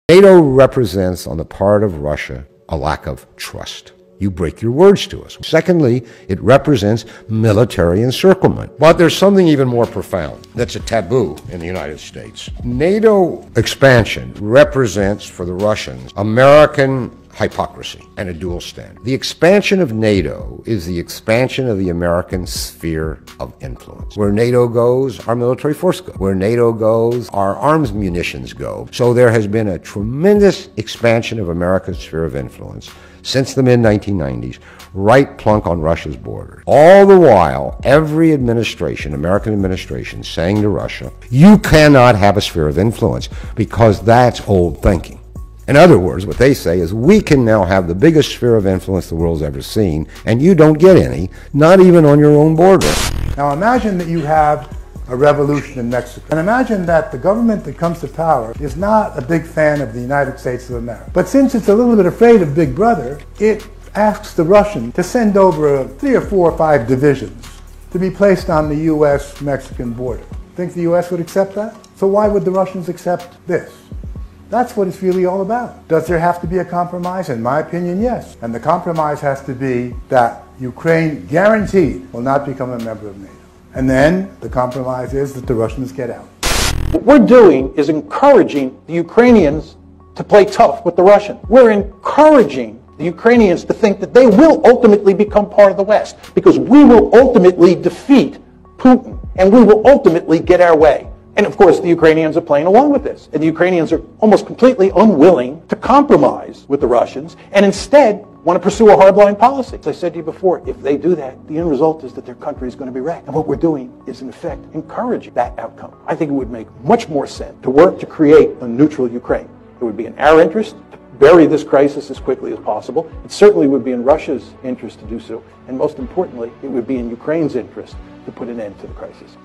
NATO represents, on the part of Russia, a lack of trust. You break your words to us. Secondly, it represents military encirclement. But there's something even more profound that's a taboo in the United States. NATO expansion represents, for the Russians, American hypocrisy and a dual standard. The expansion of NATO is the expansion of the American sphere of influence. Where NATO goes, our military force goes. Where NATO goes, our arms munitions go. So there has been a tremendous expansion of America's sphere of influence since the mid-1990s, right plunk on Russia's border. All the while, every administration, American administration, saying to Russia, you cannot have a sphere of influence because that's old thinking. In other words, what they say is, we can now have the biggest sphere of influence the world's ever seen, and you don't get any, not even on your own border. Now imagine that you have a revolution in Mexico. And imagine that the government that comes to power is not a big fan of the United States of America. But since it's a little bit afraid of Big Brother, it asks the Russian to send over 3 or 4 or 5 divisions to be placed on the U.S.-Mexican border. Think the U.S. would accept that? So why would the Russians accept this? That's what it's really all about. Does there have to be a compromise? In my opinion, yes. And the compromise has to be that Ukraine, guaranteed, will not become a member of NATO. And then the compromise is that the Russians get out. What we're doing is encouraging the Ukrainians to play tough with the Russians. We're encouraging the Ukrainians to think that they will ultimately become part of the West, because we will ultimately defeat Putin and we will ultimately get our way. And of course, the Ukrainians are playing along with this. And the Ukrainians are almost completely unwilling to compromise with the Russians and instead want to pursue a hardline policy. As I said to you before, if they do that, the end result is that their country is going to be wrecked. And what we're doing is, in effect, encouraging that outcome. I think it would make much more sense to work to create a neutral Ukraine. It would be in our interest to bury this crisis as quickly as possible. It certainly would be in Russia's interest to do so. And most importantly, it would be in Ukraine's interest to put an end to the crisis.